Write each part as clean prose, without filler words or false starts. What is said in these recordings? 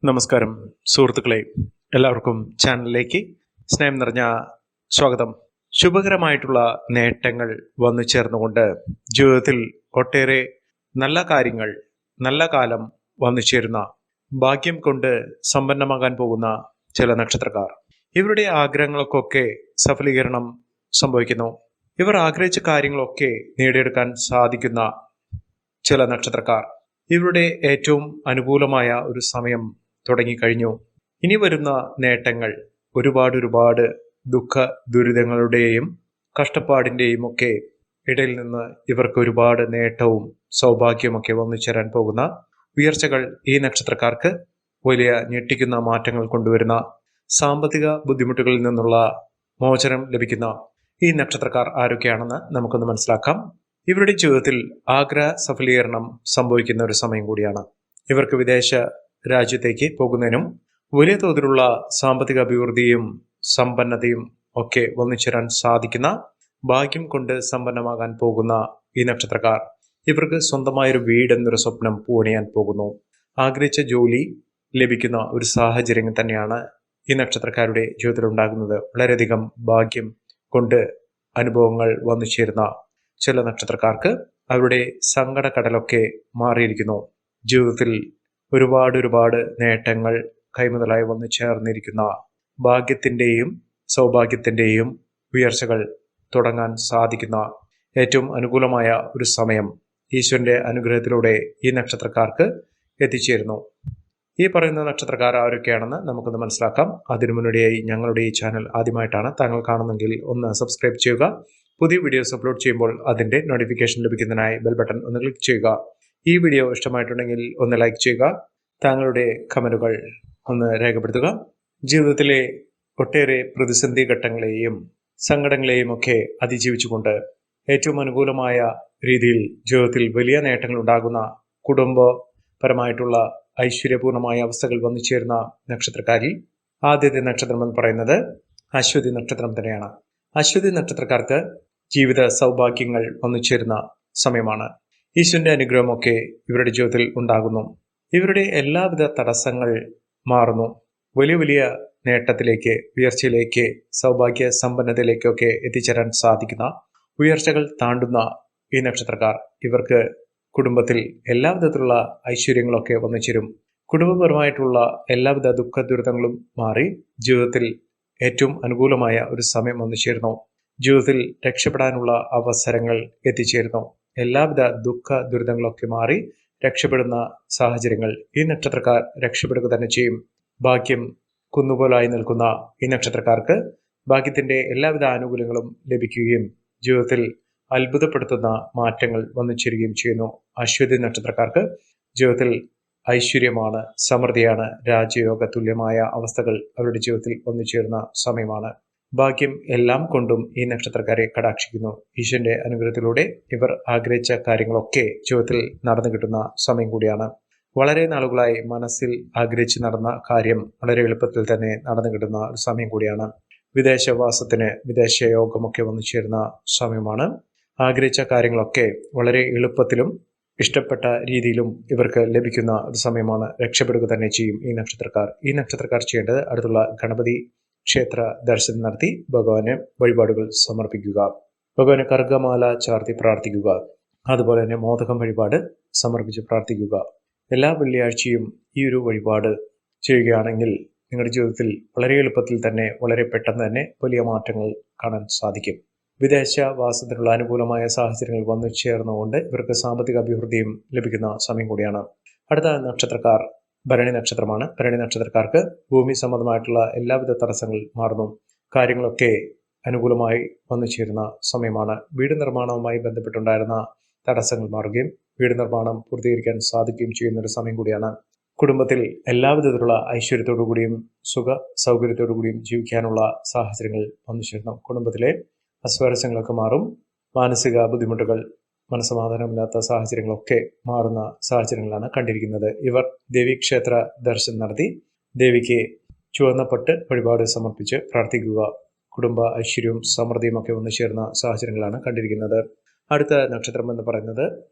നമസ്കാരം സുഹൃത്തുക്കളെ, എല്ലാവർക്കും ചാനലിലേക്ക് സ്നേഹം നിറഞ്ഞ സ്വാഗതം. ശുഭകരമായിട്ടുള്ള നേട്ടങ്ങൾ വന്നു ചേർന്നുകൊണ്ട് ജീവിതത്തിൽ ഒട്ടേറെ നല്ല കാര്യങ്ങൾ, നല്ല കാലം വന്നു ചേരുന്ന, ഭാഗ്യം കൊണ്ട് സമ്പന്നമാകാൻ പോകുന്ന ചില നക്ഷത്രക്കാർ. ഇവരുടെ ആഗ്രഹങ്ങൾക്കൊക്കെ സഫലീകരണം സംഭവിക്കുന്നു. ഇവർ ആഗ്രഹിച്ച കാര്യങ്ങളൊക്കെ നേടിയെടുക്കാൻ സാധിക്കുന്ന ചില നക്ഷത്രക്കാർ. ഇവരുടെ ഏറ്റവും അനുകൂലമായ ഒരു സമയം തുടങ്ങിക്കഴിഞ്ഞു. ഇനി വരുന്ന നേട്ടങ്ങൾ ഒരുപാട് ദുഃഖ ദുരിതങ്ങളുടെയും കഷ്ടപ്പാടിന്റെയും ഒക്കെ ഇടയിൽ നിന്ന് ഇവർക്ക് ഒരുപാട് നേട്ടവും സൗഭാഗ്യമൊക്കെ വന്നു ചേരാൻ പോകുന്ന ഉയർച്ചകൾ ഈ നക്ഷത്രക്കാർക്ക് വലിയ ഞെട്ടിക്കുന്ന മാറ്റങ്ങൾ കൊണ്ടുവരുന്ന, സാമ്പത്തിക ബുദ്ധിമുട്ടുകളിൽ നിന്നുള്ള മോചനം ലഭിക്കുന്ന ഈ നക്ഷത്രക്കാർ ആരൊക്കെയാണെന്ന് നമുക്കൊന്ന് മനസ്സിലാക്കാം. ഇവരുടെ ജീവിതത്തിൽ ആഗ്രഹ സഫലീകരണം സംഭവിക്കുന്ന ഒരു സമയം കൂടിയാണ്. ഇവർക്ക് വിദേശ രാജ്യത്തേക്ക് പോകുന്നതിനും വലിയ തോതിലുള്ള സാമ്പത്തിക അഭിവൃദ്ധിയും സമ്പന്നതയും ഒക്കെ വന്നുചേരാൻ സാധിക്കുന്ന, ഭാഗ്യം കൊണ്ട് സമ്പന്നമാകാൻ പോകുന്ന ഈ നക്ഷത്രക്കാർ. ഇവർക്ക് സ്വന്തമായൊരു വീട് എന്നൊരു സ്വപ്നം പൂവണിയാൻ പോകുന്നു. ആഗ്രഹിച്ച ജോലി ലഭിക്കുന്ന ഒരു സാഹചര്യം തന്നെയാണ് ഈ നക്ഷത്രക്കാരുടെ ജീവിതത്തിൽ ഉണ്ടാകുന്നത്. വളരെയധികം ഭാഗ്യം കൊണ്ട് അനുഭവങ്ങൾ വന്നു ചേരുന്ന ചില നക്ഷത്രക്കാർക്ക് അവരുടെ സങ്കടക്കടലൊക്കെ മാറിയിരിക്കുന്നു. ജീവിതത്തിൽ ഒരുപാട് നേട്ടങ്ങൾ കൈമുതലായി വന്നു ചേർന്നിരിക്കുന്ന, ഭാഗ്യത്തിൻ്റെയും സൗഭാഗ്യത്തിൻ്റെയും ഉയർച്ചകൾ തുടങ്ങാൻ സാധിക്കുന്ന ഏറ്റവും അനുകൂലമായ ഒരു സമയം ഈശ്വരന്റെ അനുഗ്രഹത്തിലൂടെ ഈ നക്ഷത്രക്കാർക്ക് എത്തിച്ചേരുന്നു. ഈ പറയുന്ന നക്ഷത്രക്കാർ ആരൊക്കെയാണെന്ന് നമുക്കൊന്ന് മനസ്സിലാക്കാം. അതിനു മുന്നോടിയായി ഞങ്ങളുടെ ഈ ചാനൽ ആദ്യമായിട്ടാണ് താങ്കൾ കാണുന്നെങ്കിൽ ഒന്ന് സബ്സ്ക്രൈബ് ചെയ്യുക. പുതിയ വീഡിയോസ് അപ്ലോഡ് ചെയ്യുമ്പോൾ അതിന്റെ നോട്ടിഫിക്കേഷൻ ലഭിക്കുന്നതിനായി ബെൽ ബട്ടൺ ഒന്ന് ക്ലിക്ക് ചെയ്യുക. ഈ വീഡിയോ ഇഷ്ടമായിട്ടുണ്ടെങ്കിൽ ഒന്ന് ലൈക്ക് ചെയ്യുക. താങ്കളുടെ കമന്റുകൾ ഒന്ന് രേഖപ്പെടുത്തുക. ജീവിതത്തിലെ ഒട്ടേറെ പ്രതിസന്ധി ഘട്ടങ്ങളെയും സങ്കടങ്ങളെയും ഒക്കെ അതിജീവിച്ചുകൊണ്ട് ഏറ്റവും അനുകൂലമായ രീതിയിൽ ജീവിതത്തിൽ വലിയ നേട്ടങ്ങൾ ഉണ്ടാകുന്ന, കുടുംബപരമായിട്ടുള്ള ഐശ്വര്യപൂർണമായ അവസ്ഥകൾ വന്നു ചേരുന്ന നക്ഷത്രക്കാരിൽ ആദ്യത്തെ നക്ഷത്രം എന്ന് പറയുന്നത് അശ്വതി നക്ഷത്രം തന്നെയാണ്. അശ്വതി നക്ഷത്രക്കാർക്ക് ജീവിത സൗഭാഗ്യങ്ങൾ വന്നു ചേരുന്ന സമയമാണ്. ഈശ്വരന്റെ അനുഗ്രഹമൊക്കെ ഇവരുടെ ജീവിതത്തിൽ ഉണ്ടാകുന്നു. ഇവരുടെ എല്ലാവിധ തടസ്സങ്ങൾ മാറുന്നു. വലിയ നേട്ടത്തിലേക്ക്, ഉയർച്ചയിലേക്ക്, സൗഭാഗ്യ സമ്പന്നതയിലേക്കൊക്കെ എത്തിച്ചേരാൻ സാധിക്കുന്ന, ഉയർച്ചകൾ താണ്ടുന്ന ഈ നക്ഷത്രക്കാർ. ഇവർക്ക് കുടുംബത്തിൽ എല്ലാവിധത്തിലുള്ള ഐശ്വര്യങ്ങളൊക്കെ വന്നു ചേരും. കുടുംബപരമായിട്ടുള്ള എല്ലാവിധ ദുഃഖ ദുരിതങ്ങളും മാറി ജീവിതത്തിൽ ഏറ്റവും അനുകൂലമായ ഒരു സമയം വന്നു ചേരുന്നു. ജീവിതത്തിൽ രക്ഷപ്പെടാനുള്ള അവസരങ്ങൾ എത്തിച്ചേരുന്നു. എല്ലാവിധ ദുഃഖ ദുരിതങ്ങളൊക്കെ മാറി രക്ഷപ്പെടുന്ന സാഹചര്യങ്ങൾ ഈ നക്ഷത്രക്കാർ രക്ഷപ്പെടുക തന്നെ ചെയ്യും. ഭാഗ്യം കുന്നുപോലായി നിൽക്കുന്ന ഈ നക്ഷത്രക്കാർക്ക് ഭാഗ്യത്തിന്റെ എല്ലാവിധ ആനുകൂല്യങ്ങളും ലഭിക്കുകയും ജീവിതത്തിൽ അത്ഭുതപ്പെടുത്തുന്ന മാറ്റങ്ങൾ വന്നു ചേരുകയും ചെയ്യുന്നു. അശ്വതി നക്ഷത്രക്കാർക്ക് ജീവിതത്തിൽ ഐശ്വര്യമാണ്, സമൃദ്ധിയാണ്, രാജയോഗ തുല്യമായ അവസ്ഥകൾ അവരുടെ ജീവിതത്തിൽ വന്നു ചേരുന്ന സമയമാണ്. ഭാഗ്യം എല്ലാം കൊണ്ടും ഈ നക്ഷത്രക്കാരെ കടാക്ഷിക്കുന്നു. ഈശ്വരന്റെ അനുഗ്രഹത്തിലൂടെ ഇവർ ആഗ്രഹിച്ച കാര്യങ്ങളൊക്കെ ജീവിതത്തിൽ നടന്നു കിട്ടുന്ന സമയം കൂടിയാണ്. വളരെ നാളുകളായി മനസ്സിൽ ആഗ്രഹിച്ച് നടന്ന കാര്യം വളരെ എളുപ്പത്തിൽ തന്നെ നടന്നു കിട്ടുന്ന ഒരു സമയം കൂടിയാണ്. വിദേശവാസത്തിന് വിദേശയോഗമൊക്കെ വന്നു ചേരുന്ന സമയമാണ്. ആഗ്രഹിച്ച കാര്യങ്ങളൊക്കെ വളരെ എളുപ്പത്തിലും ഇഷ്ടപ്പെട്ട രീതിയിലും ഇവർക്ക് ലഭിക്കുന്ന ഒരു സമയമാണ്. രക്ഷപ്പെടുക തന്നെ ചെയ്യും ഈ നക്ഷത്രക്കാർ. ഈ നക്ഷത്രക്കാർ ചെയ്യേണ്ടത് അടുത്തുള്ള ഗണപതി ക്ഷേത്ര ദർശനം നടത്തി ഭഗവാന് വഴിപാടുകൾ സമർപ്പിക്കുക. ഭഗവാന് കർഗമാല ചാർത്തി പ്രാർത്ഥിക്കുക. അതുപോലെ തന്നെ മോദകം വഴിപാട് സമർപ്പിച്ച് പ്രാർത്ഥിക്കുക. എല്ലാ വെള്ളിയാഴ്ചയും ഈ ഒരു വഴിപാട് ചെയ്യുകയാണെങ്കിൽ നിങ്ങളുടെ ജീവിതത്തിൽ വളരെ എളുപ്പത്തിൽ തന്നെ, വളരെ പെട്ടെന്ന് തന്നെ വലിയ മാറ്റങ്ങൾ കാണാൻ സാധിക്കും. വിദേശവാസത്തിനുള്ള അനുകൂലമായ സാഹചര്യങ്ങൾ വന്നു ചേർന്നുകൊണ്ട് ഇവർക്ക് സാമ്പത്തിക അഭിവൃദ്ധിയും ലഭിക്കുന്ന സമയം കൂടിയാണ്. അടുത്ത നക്ഷത്രക്കാർ ഭരണി നക്ഷത്രമാണ്. ഭരണി നക്ഷത്രക്കാർക്ക് ഭൂമി സംബന്ധമായിട്ടുള്ള എല്ലാവിധ തടസ്സങ്ങൾ മാറുന്നു. കാര്യങ്ങളൊക്കെ അനുകൂലമായി വന്നു ചേരുന്ന സമയമാണ്. വീട് നിർമ്മാണവുമായി ബന്ധപ്പെട്ടുണ്ടായിരുന്ന തടസ്സങ്ങൾ മാറുകയും വീട് നിർമ്മാണം പൂർത്തീകരിക്കാൻ സാധിക്കുകയും ചെയ്യുന്ന ഒരു സമയം കൂടിയാണ്. കുടുംബത്തിൽ എല്ലാവിധത്തിലുള്ള ഐശ്വര്യത്തോടു കൂടിയും സുഖ സൗകര്യത്തോടു കൂടിയും ജീവിക്കാനുള്ള സാഹചര്യങ്ങൾ വന്നു ചേരുന്നു. കുടുംബത്തിലെ അസ്വാരസ്യങ്ങളൊക്കെ മാറും. മാനസിക ബുദ്ധിമുട്ടുകൾ, മനസ്സമാധാനമില്ലാത്ത സാഹചര്യങ്ങളൊക്കെ മാറുന്ന സാഹചര്യങ്ങളാണ് കണ്ടിരിക്കുന്നത്. ഇവർ ദേവീക്ഷേത്ര ദർശനം നടത്തി ദേവിക്ക് ചുവന്ന പട്ട് വഴിപാട് സമർപ്പിച്ച് പ്രാർത്ഥിക്കുക. കുടുംബ ഐശ്വര്യവും സമൃദ്ധിയും ഒക്കെ വന്നു ചേർന്ന സാഹചര്യങ്ങളാണ് കണ്ടിരിക്കുന്നത്. അടുത്ത നക്ഷത്രം എന്ന് പറയുന്നത്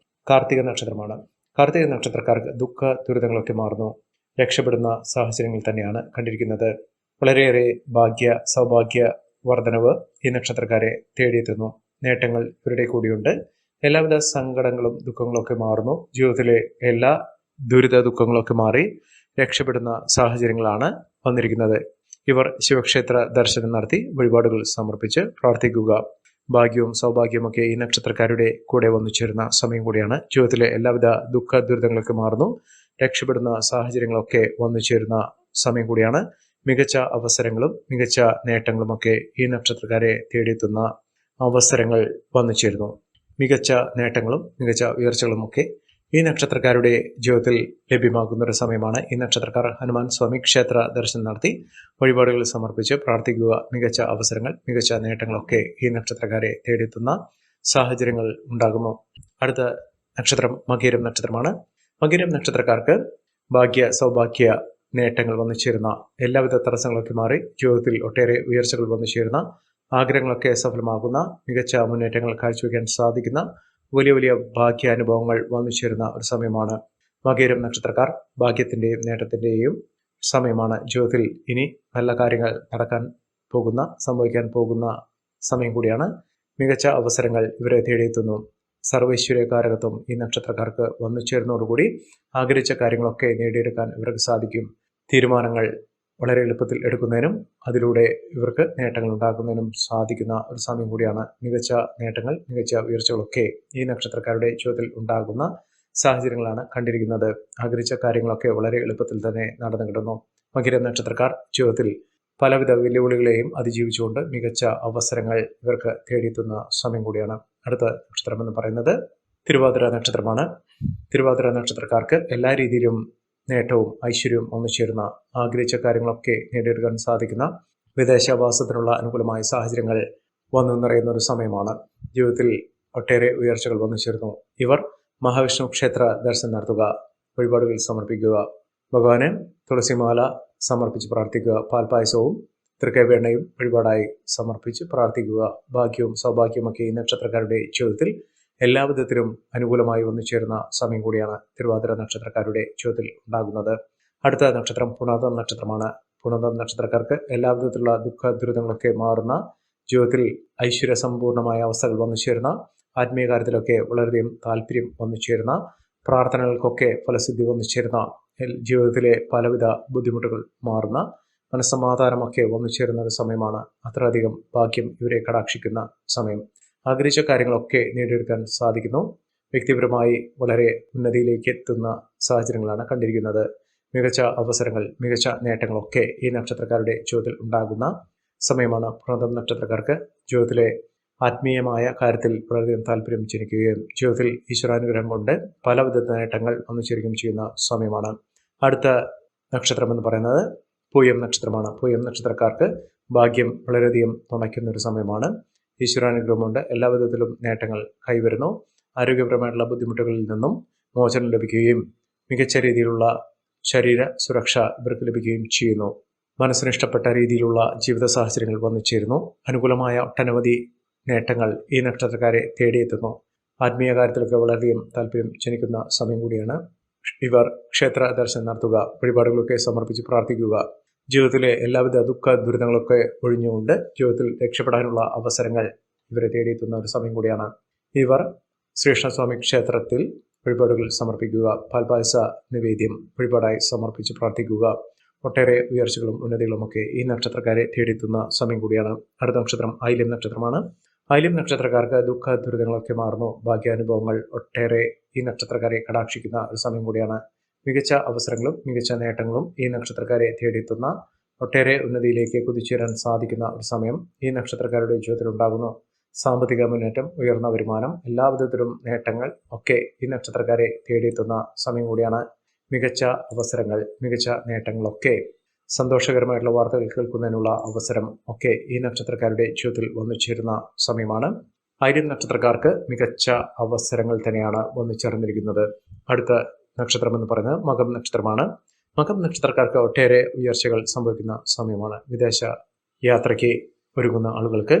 കാർത്തിക നക്ഷത്രമാണ്. കാർത്തിക നക്ഷത്രക്കാർക്ക് ദുഃഖ ദുരിതങ്ങളൊക്കെ മാറുന്നു. രക്ഷപ്പെടുന്ന സാഹചര്യങ്ങൾ തന്നെയാണ് കണ്ടിരിക്കുന്നത്. വളരെയേറെ സൗഭാഗ്യ വർധനവ് ഈ നക്ഷത്രക്കാരെ തേടിയെത്തുന്നു. നേട്ടങ്ങൾ ഇവരുടെ കൂടിയുണ്ട്. എല്ലാവിധ സങ്കടങ്ങളും ദുഃഖങ്ങളും ഒക്കെ മാറുന്നു. ജീവിതത്തിലെ എല്ലാ ദുഃഖങ്ങളൊക്കെ മാറി രക്ഷപ്പെടുന്ന സാഹചര്യങ്ങളാണ് വന്നിരിക്കുന്നത്. ഇവർ ശിവക്ഷേത്ര ദർശനം നടത്തി വഴിപാടുകൾ സമർപ്പിച്ച് പ്രാർത്ഥിക്കുക. ഭാഗ്യവും സൗഭാഗ്യമൊക്കെ ഈ നക്ഷത്രക്കാരുടെ കൂടെ വന്നു ചേരുന്ന സമയം കൂടിയാണ്. ജീവിതത്തിലെ എല്ലാവിധ ദുരിതങ്ങളൊക്കെ മാറുന്നു. രക്ഷപ്പെടുന്ന സാഹചര്യങ്ങളൊക്കെ വന്നു ചേരുന്ന സമയം കൂടിയാണ്. മികച്ച അവസരങ്ങളും മികച്ച നേട്ടങ്ങളുമൊക്കെ ഈ നക്ഷത്രക്കാരെ തേടിയെത്തുന്ന അവസരങ്ങൾ വന്നു ചേരുന്നു. മികച്ച നേട്ടങ്ങളും മികച്ച ഉയർച്ചകളുമൊക്കെ ഈ നക്ഷത്രക്കാരുടെ ജീവിതത്തിൽ ലഭ്യമാകുന്ന ഒരു സമയമാണ്. ഈ നക്ഷത്രക്കാർ ഹനുമാൻ സ്വാമി ക്ഷേത്ര ദർശനം നടത്തി വഴിപാടുകൾ സമർപ്പിച്ച് പ്രാർത്ഥിക്കുക. മികച്ച അവസരങ്ങൾ മികച്ച നേട്ടങ്ങളൊക്കെ ഈ നക്ഷത്രക്കാരെ തേടിയെത്തുന്ന സാഹചര്യങ്ങൾ ഉണ്ടാകുന്നു. അടുത്ത നക്ഷത്രം മകീരം നക്ഷത്രമാണ്. മകീരം നക്ഷത്രക്കാർക്ക് സൗഭാഗ്യ നേട്ടങ്ങൾ വന്നു ചേരുന്ന, എല്ലാവിധ തടസ്സങ്ങളൊക്കെ മാറി ജീവിതത്തിൽ ഒട്ടേറെ ഉയർച്ചകൾ വന്നു ചേരുന്ന, ആഗ്രഹങ്ങളൊക്കെ സഫലമാകുന്ന, മികച്ച മുന്നേറ്റങ്ങൾ കാഴ്ചവെക്കാൻ സാധിക്കുന്ന വലിയ ഭാഗ്യാനുഭവങ്ങൾ വന്നു ചേരുന്ന ഒരു സമയമാണ്. മകീരം നക്ഷത്രക്കാർ ഭാഗ്യത്തിൻ്റെയും നേട്ടത്തിൻ്റെയും സമയമാണ്. ജീവിതത്തിൽ ഇനി നല്ല കാര്യങ്ങൾ സംഭവിക്കാൻ പോകുന്ന സമയം കൂടിയാണ്. മികച്ച അവസരങ്ങൾ ഇവരെ തേടിയെത്തുന്നു. സർവൈശ്വര്യകാരകത്വം ഈ നക്ഷത്രക്കാർക്ക് വന്നു ചേരുന്നതോടുകൂടി ആഗ്രഹിച്ച കാര്യങ്ങളൊക്കെ നേടിയെടുക്കാൻ ഇവർക്ക് സാധിക്കും. തീരുമാനങ്ങൾ വളരെ എളുപ്പത്തിൽ എടുക്കുന്നതിനും അതിലൂടെ ഇവർക്ക് നേട്ടങ്ങൾ ഉണ്ടാക്കുന്നതിനും സാധിക്കുന്ന ഒരു സമയം കൂടിയാണ്. മികച്ച നേട്ടങ്ങൾ മികച്ച ഉയർച്ചകളൊക്കെ ഈ നക്ഷത്രക്കാരുടെ ജീവിതത്തിൽ ഉണ്ടാകുന്ന സാഹചര്യങ്ങളാണ് കണ്ടിരിക്കുന്നത്. ആഗ്രഹിച്ച കാര്യങ്ങളൊക്കെ വളരെ എളുപ്പത്തിൽ തന്നെ നടന്നു കിട്ടുന്നു. മകീരം നക്ഷത്രക്കാർ ജീവിതത്തിൽ പലവിധ വെല്ലുവിളികളെയും അതിജീവിച്ചുകൊണ്ട് മികച്ച അവസരങ്ങൾ ഇവർക്ക് തേടിയെത്തുന്ന സമയം കൂടിയാണ്. അടുത്ത നക്ഷത്രം എന്ന് പറയുന്നത് തിരുവാതിര നക്ഷത്രമാണ്. തിരുവാതിര നക്ഷത്രക്കാർക്ക് എല്ലാ രീതിയിലും നേട്ടവും ഐശ്വര്യവും ഒന്നു ചേരുന്ന, ആഗ്രഹിച്ച കാര്യങ്ങളൊക്കെ നേടിയെടുക്കാൻ സാധിക്കുന്ന, വിദേശവാസത്തിനുള്ള അനുകൂലമായ സാഹചര്യങ്ങൾ വന്നു നിറയുന്ന ഒരു സമയമാണ്. ജീവിതത്തിൽ ഒട്ടേറെ ഉയർച്ചകൾ വന്നു ചേരുന്നു. ഇവർ മഹാവിഷ്ണു ക്ഷേത്ര ദർശനം നടത്തുക, വഴിപാടുകൾ സമർപ്പിക്കുക, ഭഗവാന് തുളസിമാല സമർപ്പിച്ച് പ്രാർത്ഥിക്കുക, പാൽപായസവും തൃക്കൈവെണ്ണയും വഴിപാടായി സമർപ്പിച്ച് പ്രാർത്ഥിക്കുക. ഭാഗ്യവും സൗഭാഗ്യമൊക്കെ ഈ നക്ഷത്രക്കാരുടെ ജീവിതത്തിൽ എല്ലാ വിധത്തിലും അനുകൂലമായി വന്നു ചേരുന്ന സമയം കൂടിയാണ് തിരുവാതിര നക്ഷത്രക്കാരുടെ ജീവിതത്തിൽ ഉണ്ടാകുന്നത്. അടുത്ത നക്ഷത്രം പുണർദം നക്ഷത്രമാണ്. പുണർദം നക്ഷത്രക്കാർക്ക് എല്ലാ വിധത്തിലുള്ള ദുരിതങ്ങളൊക്കെ മാറുന്ന, ജീവിതത്തിൽ ഐശ്വര്യസമ്പൂർണമായ അവസ്ഥകൾ വന്നു ചേരുന്ന, ആത്മീയ കാര്യത്തിലൊക്കെ വളരെയധികം താല്പര്യം വന്നു ചേരുന്ന, പ്രാർത്ഥനകൾക്കൊക്കെ ഫലസിദ്ധി വന്നു ചേരുന്ന, ജീവിതത്തിലെ പലവിധ ബുദ്ധിമുട്ടുകൾ മാറുന്ന, മനസ്സമാധാനമൊക്കെ വന്നു ചേരുന്ന ഒരു സമയമാണ്. അത്രയധികം ഭാഗ്യം ഇവരെ കടാക്ഷിക്കുന്ന സമയം. ആഗ്രഹിച്ച കാര്യങ്ങളൊക്കെ നേടിയെടുക്കാൻ സാധിക്കുന്നു. വ്യക്തിപരമായി വളരെ ഉന്നതിയിലേക്ക് എത്തുന്ന സാഹചര്യങ്ങളാണ് കണ്ടിരിക്കുന്നത്. മികച്ച അവസരങ്ങൾ മികച്ച നേട്ടങ്ങളൊക്കെ ഈ നക്ഷത്രക്കാരുടെ ജീവിതത്തിൽ ഉണ്ടാകുന്ന സമയമാണ്. പുണർദം നക്ഷത്രക്കാർക്ക് ജീവിതത്തിലെ ആത്മീയമായ കാര്യത്തിൽ വളരെയധികം താല്പര്യം ജനിക്കുകയും ജീവിതത്തിൽ ഈശ്വരാനുഗ്രഹം കൊണ്ട് പലവിധ നേട്ടങ്ങൾ വന്നു ചേരുകയും ചെയ്യുന്ന സമയമാണ്. അടുത്ത നക്ഷത്രം എന്ന് പറയുന്നത് പൂയം നക്ഷത്രമാണ്. പൂയം നക്ഷത്രക്കാർക്ക് ഭാഗ്യം വളരെയധികം തുണയ്ക്കുന്ന ഒരു സമയമാണ്. ഈശ്വരാനുഗ്രഹം കൊണ്ട് എല്ലാ വിധത്തിലും നേട്ടങ്ങൾ കൈവരുന്നു. ആരോഗ്യപരമായിട്ടുള്ള ബുദ്ധിമുട്ടുകളിൽ നിന്നും മോചനം ലഭിക്കുകയും മികച്ച രീതിയിലുള്ള ശരീര സുരക്ഷ ഇവർക്ക് ലഭിക്കുകയും ചെയ്യുന്നു. മനസ്സിനിഷ്ടപ്പെട്ട രീതിയിലുള്ള ജീവിത സാഹചര്യങ്ങൾ വന്നു ചേരുന്നു. അനുകൂലമായ ഒട്ടനവധി നേട്ടങ്ങൾ ഈ നക്ഷത്രക്കാരെ തേടിയെത്തുന്നു. ആത്മീയ കാര്യത്തിലൊക്കെ വളരെയധികം താല്പര്യം ജനിക്കുന്ന സമയം കൂടിയാണ്. ഇവർ ക്ഷേത്ര ദർശനം നടത്തുക, വഴിപാടുകളൊക്കെ സമർപ്പിച്ച് പ്രാർത്ഥിക്കുക. ജീവിതത്തിലെ എല്ലാവിധ ദുരിതങ്ങളൊക്കെ ഒഴിഞ്ഞുകൊണ്ട് ജീവിതത്തിൽ രക്ഷപ്പെടാനുള്ള അവസരങ്ങൾ ഇവരെ തേടിയെത്തുന്ന ഒരു സമയം കൂടിയാണ്. ഇവർ ശ്രീകൃഷ്ണസ്വാമി ക്ഷേത്രത്തിൽ വഴിപാടുകൾ സമർപ്പിക്കുക, പാൽപായസ നിവേദ്യം വഴിപാടായി സമർപ്പിച്ച് പ്രാർത്ഥിക്കുക. ഒട്ടേറെ ഉയർച്ചകളും ഉന്നതികളുമൊക്കെ ഈ നക്ഷത്രക്കാരെ തേടിയെത്തുന്ന സമയം കൂടിയാണ്. അടുത്ത നക്ഷത്രം ആയില്യം നക്ഷത്രമാണ്. ആയില്യം നക്ഷത്രക്കാർക്ക് ദുരിതങ്ങളൊക്കെ മാറുന്നു. ഭാഗ്യാനുഭവങ്ങൾ ഒട്ടേറെ ഈ നക്ഷത്രക്കാരെ കടാക്ഷിക്കുന്ന ഒരു സമയം കൂടിയാണ്. മികച്ച അവസരങ്ങളും മികച്ച നേട്ടങ്ങളും ഈ നക്ഷത്രക്കാരെ തേടിയെത്തുന്ന, ഒട്ടേറെ ഉന്നതിയിലേക്ക് കുതിച്ചുയരാൻ സാധിക്കുന്ന ഒരു സമയം ഈ നക്ഷത്രക്കാരുടെ ജീവിതത്തിൽ ഉണ്ടാകുന്നു. സാമ്പത്തിക മുന്നേറ്റം, ഉയർന്ന വരുമാനം, എല്ലാവിധത്തിലും നേട്ടങ്ങൾ ഒക്കെ ഈ നക്ഷത്രക്കാരെ തേടിയെത്തുന്ന സമയം കൂടിയാണ്. മികച്ച അവസരങ്ങൾ മികച്ച നേട്ടങ്ങളൊക്കെ, സന്തോഷകരമായിട്ടുള്ള വാർത്തകൾ കേൾക്കുന്നതിനുള്ള അവസരം ഒക്കെ ഈ നക്ഷത്രക്കാരുടെ ജീവിതത്തിൽ വന്നു ചേരുന്ന സമയമാണ്. ആയില്യം നക്ഷത്രക്കാർക്ക് മികച്ച അവസരങ്ങൾ തന്നെയാണ് വന്നു ചേർന്നിരിക്കുന്നത്. അടുത്ത നക്ഷത്രം എന്ന് പറയുന്നത് മകം നക്ഷത്രമാണ്. മകം നക്ഷത്രക്കാർക്ക് ഒട്ടേറെ ഉയർച്ചകൾ സംഭവിക്കുന്ന സമയമാണ്. വിദേശ യാത്രയ്ക്ക് ഒരുങ്ങുന്ന ആളുകൾക്ക്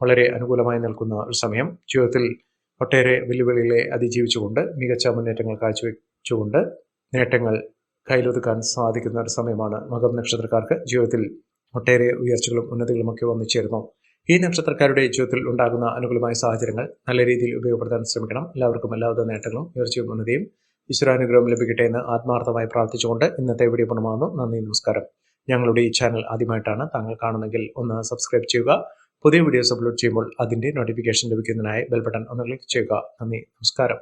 വളരെ അനുകൂലമായി നിൽക്കുന്ന ഒരു സമയം. ജീവിതത്തിൽ ഒട്ടേറെ വെല്ലുവിളികളെ അതിജീവിച്ചുകൊണ്ട് മികച്ച മുന്നേറ്റങ്ങൾ കാഴ്ചവെച്ചുകൊണ്ട് നേട്ടങ്ങൾ കയ്യിലൊതുക്കാൻ സാധിക്കുന്ന ഒരു സമയമാണ്. മകം നക്ഷത്രക്കാർക്ക് ജീവിതത്തിൽ ഒട്ടേറെ ഉയർച്ചകളും ഉന്നതികളുമൊക്കെ വന്നു ചേരുന്നു. ഈ നക്ഷത്രക്കാരുടെ ജീവിതത്തിൽ ഉണ്ടാകുന്ന അനുകൂലമായ സാഹചര്യങ്ങൾ നല്ല രീതിയിൽ ഉപയോഗപ്പെടുത്താൻ ശ്രമിക്കണം. എല്ലാവർക്കും എല്ലാവിധ നേട്ടങ്ങളും ഉയർച്ചയും ഉന്നതിയും ഈശ്വരാനുഗ്രഹം ലഭിക്കട്ടെ എന്ന് ആത്മാർത്ഥമായി പ്രാർത്ഥിച്ചുകൊണ്ട് ഇന്നത്തെ വീഡിയോ പൂർണ്ണമാകുന്നു. നന്ദി, നമസ്കാരം. ഞങ്ങളുടെ ഈ ചാനൽ ആദ്യമായിട്ടാണ് താങ്കൾ കാണുന്നെങ്കിൽ ഒന്ന് സബ്സ്ക്രൈബ് ചെയ്യുക. പുതിയ വീഡിയോസ് അപ്ലോഡ് ചെയ്യുമ്പോൾ അതിൻ്റെ നോട്ടിഫിക്കേഷൻ ലഭിക്കുന്നതിനായി ബെൽ ബട്ടൺ ഒന്ന് ക്ലിക്ക് ചെയ്യുക. നന്ദി, നമസ്കാരം.